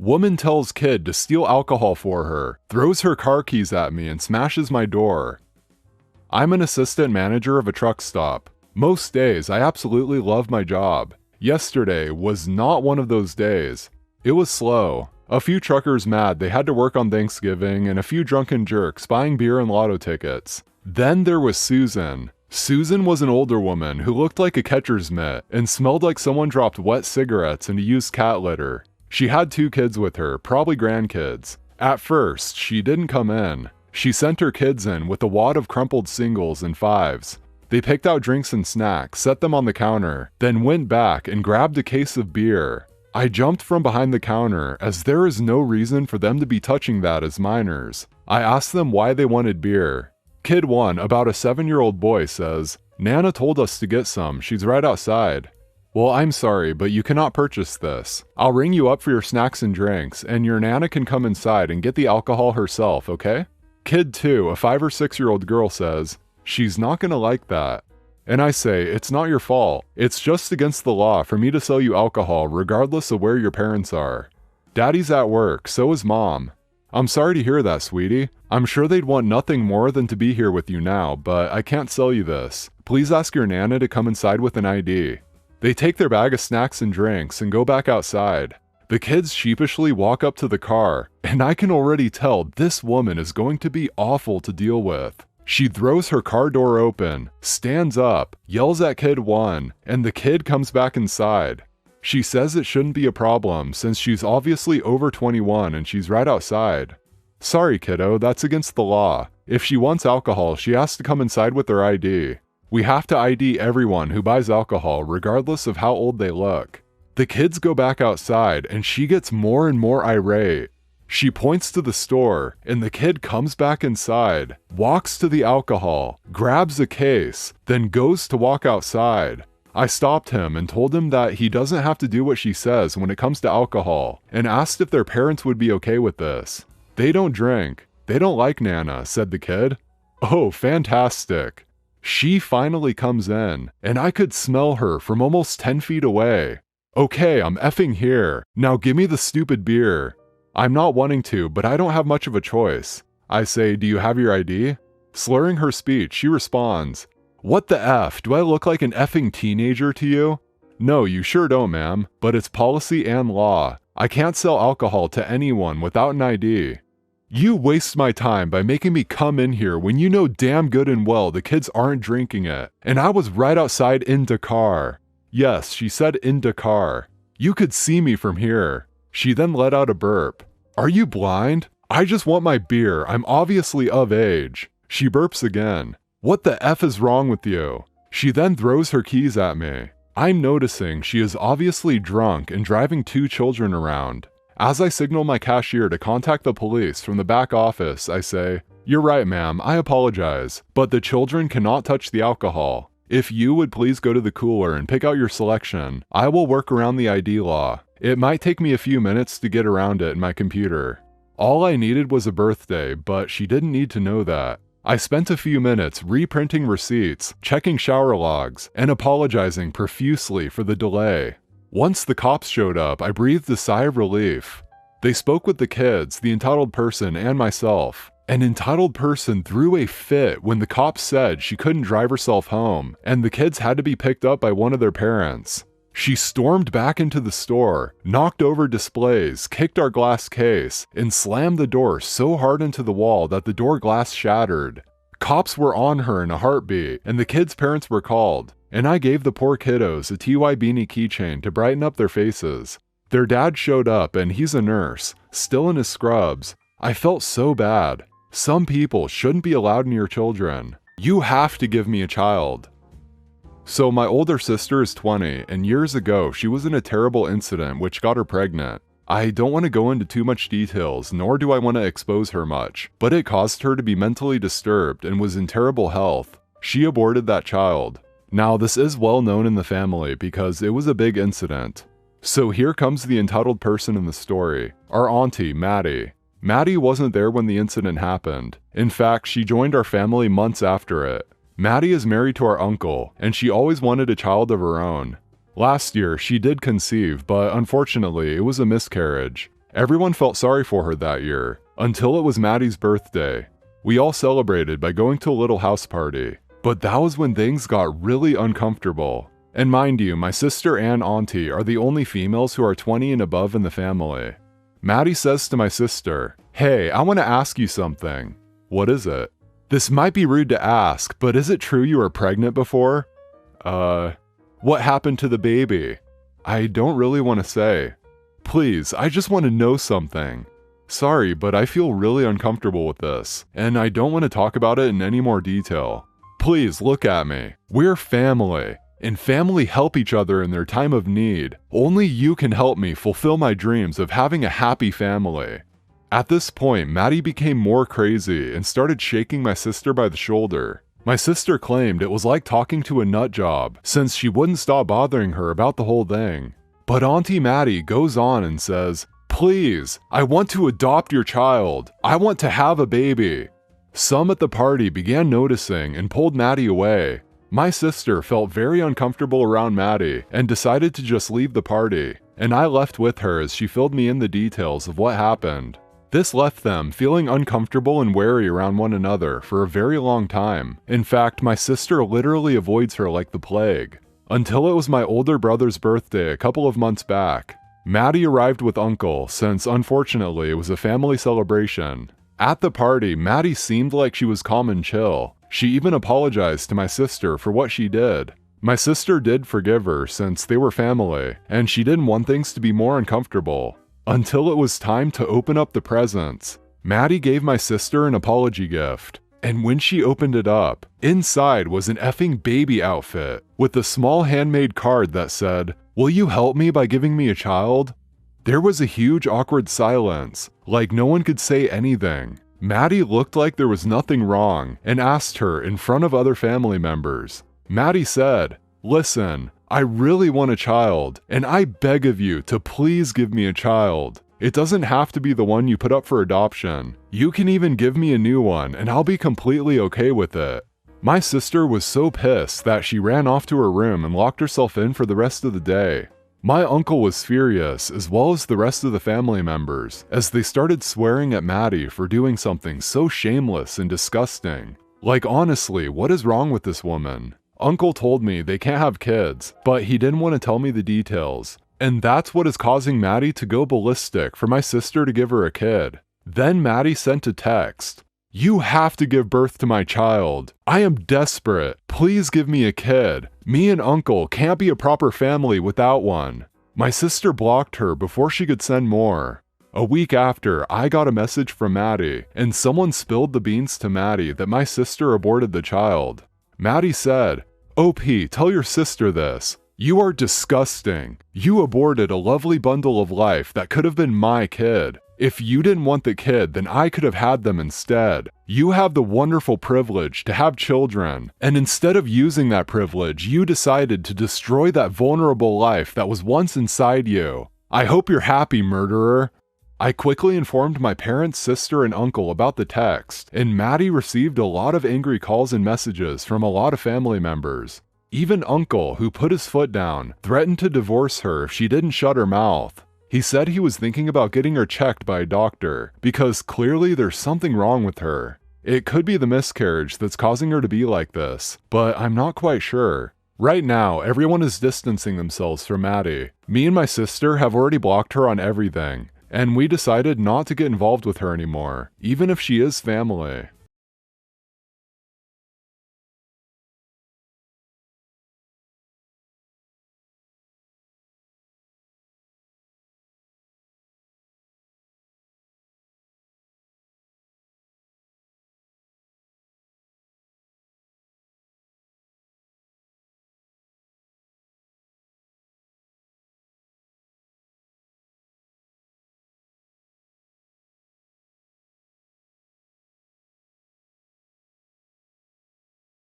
Woman tells kid to steal alcohol for her, throws her car keys at me and smashes my door. I'm an assistant manager of a truck stop. Most days, I absolutely love my job. Yesterday was not one of those days. It was slow. A few truckers mad they had to work on Thanksgiving, and a few drunken jerks buying beer and lotto tickets. Then there was Susan. Susan was an older woman who looked like a catcher's mitt and smelled like someone dropped wet cigarettes into used cat litter. She had 2 kids with her, probably grandkids. At first, she didn't come in. She sent her kids in with a wad of crumpled singles and 5s. They picked out drinks and snacks, set them on the counter, then went back and grabbed a case of beer. I jumped from behind the counter as there is no reason for them to be touching that as minors. I asked them why they wanted beer. Kid 1, about a 7-year-old boy, says, "Nana told us to get some, she's right outside." "Well, I'm sorry, but you cannot purchase this. I'll ring you up for your snacks and drinks, and your Nana can come inside and get the alcohol herself, okay?" Kid 2, a 5 or 6-year-old girl, says, "She's not gonna like that." And I say, "It's not your fault. It's just against the law for me to sell you alcohol regardless of where your parents are. Daddy's at work, so is Mom." "I'm sorry to hear that, sweetie. I'm sure they'd want nothing more than to be here with you now, but I can't sell you this. Please ask your Nana to come inside with an ID." They take their bag of snacks and drinks and go back outside. The kids sheepishly walk up to the car, and I can already tell this woman is going to be awful to deal with. She throws her car door open, stands up, yells at kid 1, and the kid comes back inside. She says it shouldn't be a problem since she's obviously over 21 and she's right outside. "Sorry kiddo, that's against the law. If she wants alcohol, she has to come inside with her ID. We have to ID everyone who buys alcohol regardless of how old they look." The kids go back outside and she gets more and more irate. She points to the store, and the kid comes back inside, walks to the alcohol, grabs a case, then goes to walk outside. I stopped him and told him that he doesn't have to do what she says when it comes to alcohol, and asked if their parents would be okay with this. "They don't drink. They don't like Nana," said the kid. "Oh, fantastic." She finally comes in, and I could smell her from almost 10 feet away. "Okay, I'm effing here. Now give me the stupid beer." I'm not wanting to, but I don't have much of a choice. I say, "Do you have your ID?" Slurring her speech, she responds, "What the F? Do I look like an effing teenager to you?" "No, you sure don't, ma'am, but it's policy and law. I can't sell alcohol to anyone without an ID." "You waste my time by making me come in here when you know damn good and well the kids aren't drinking it, and I was right outside in Dakar." Yes, she said in Dakar. "You could see me from here." She then let out a burp. "Are you blind? I just want my beer. I'm obviously of age." She burps again. "What the F is wrong with you?" She then throws her keys at me. I'm noticing she is obviously drunk and driving 2 children around. As I signal my cashier to contact the police from the back office, I say, "You're right, ma'am, I apologize, but the children cannot touch the alcohol. If you would please go to the cooler and pick out your selection, I will work around the ID law. It might take me a few minutes to get around it in my computer." All I needed was a birthday, but she didn't need to know that. I spent a few minutes reprinting receipts, checking shower logs, and apologizing profusely for the delay. Once the cops showed up, I breathed a sigh of relief. They spoke with the kids, the entitled person, and myself. An entitled person threw a fit when the cops said she couldn't drive herself home, and the kids had to be picked up by one of their parents. She stormed back into the store, knocked over displays, kicked our glass case, and slammed the door so hard into the wall that the door glass shattered. Cops were on her in a heartbeat, and the kids' parents were called, and I gave the poor kiddos a TY beanie keychain to brighten up their faces. Their dad showed up, and he's a nurse, still in his scrubs. I felt so bad. Some people shouldn't be allowed near children. You have to give me a child. So my older sister is 20, and years ago she was in a terrible incident which got her pregnant. I don't want to go into too much details, nor do I want to expose her much, but it caused her to be mentally disturbed and was in terrible health. She aborted that child. Now this is well known in the family because it was a big incident. So here comes the entitled person in the story, our auntie, Maddie. Maddie wasn't there when the incident happened. In fact, she joined our family months after it. Maddie is married to our uncle, and she always wanted a child of her own. Last year, she did conceive, but unfortunately, it was a miscarriage. Everyone felt sorry for her that year, until it was Maddie's birthday. We all celebrated by going to a little house party, but that was when things got really uncomfortable. And mind you, my sister and auntie are the only females who are 20 and above in the family. Maddie says to my sister, "Hey, I want to ask you something." "What is it?" "This might be rude to ask, but is it true you were pregnant before?" What happened to the baby?" "I don't really want to say." "Please, I just want to know something." "Sorry, but I feel really uncomfortable with this, and I don't want to talk about it in any more detail. Please look at me. We're family, and family help each other in their time of need. Only you can help me fulfill my dreams of having a happy family." At this point, Maddie became more crazy and started shaking my sister by the shoulder. My sister claimed it was like talking to a nut job, since she wouldn't stop bothering her about the whole thing. But Auntie Maddie goes on and says, "Please, I want to adopt your child. I want to have a baby." Some at the party began noticing and pulled Maddie away. My sister felt very uncomfortable around Maddie and decided to just leave the party, and I left with her as she filled me in the details of what happened. This left them feeling uncomfortable and wary around one another for a very long time. In fact, my sister literally avoids her like the plague. Until it was my older brother's birthday a couple of months back. Maddie arrived with Uncle, since unfortunately it was a family celebration. At the party, Maddie seemed like she was calm and chill. She even apologized to my sister for what she did. My sister did forgive her since they were family, and she didn't want things to be more uncomfortable. Until it was time to open up the presents. Maddie gave my sister an apology gift, and when she opened it up, inside was an effing baby outfit with a small handmade card that said, "Will you help me by giving me a child?" There was a huge awkward silence, like no one could say anything. Maddie looked like there was nothing wrong and asked her in front of other family members. Maddie said, "Listen, I really want a child, and I beg of you to please give me a child. It doesn't have to be the one you put up for adoption. You can even give me a new one, and I'll be completely okay with it." My sister was so pissed that she ran off to her room and locked herself in for the rest of the day. My uncle was furious, as well as the rest of the family members, as they started swearing at Maddie for doing something so shameless and disgusting. Like, honestly, what is wrong with this woman? Uncle told me they can't have kids, but he didn't want to tell me the details. And that's what is causing Maddie to go ballistic for my sister to give her a kid. Then Maddie sent a text. "You have to give birth to my child. I am desperate. Please give me a kid. Me and Uncle can't be a proper family without one." My sister blocked her before she could send more. A week after, I got a message from Maddie, and someone spilled the beans to Maddie that my sister aborted the child. Maddie said, "OP, tell your sister this. You are disgusting. You aborted a lovely bundle of life that could have been my kid. If you didn't want the kid, then I could have had them instead. You have the wonderful privilege to have children, and instead of using that privilege, you decided to destroy that vulnerable life that was once inside you. I hope you're happy, murderer." I quickly informed my parents, sister, and uncle about the text, and Maddie received a lot of angry calls and messages from a lot of family members. Even Uncle, who put his foot down, threatened to divorce her if she didn't shut her mouth. He said he was thinking about getting her checked by a doctor, because clearly there's something wrong with her. It could be the miscarriage that's causing her to be like this, but I'm not quite sure. Right now, everyone is distancing themselves from Maddie. Me and my sister have already blocked her on everything, and we decided not to get involved with her anymore, even if she is family.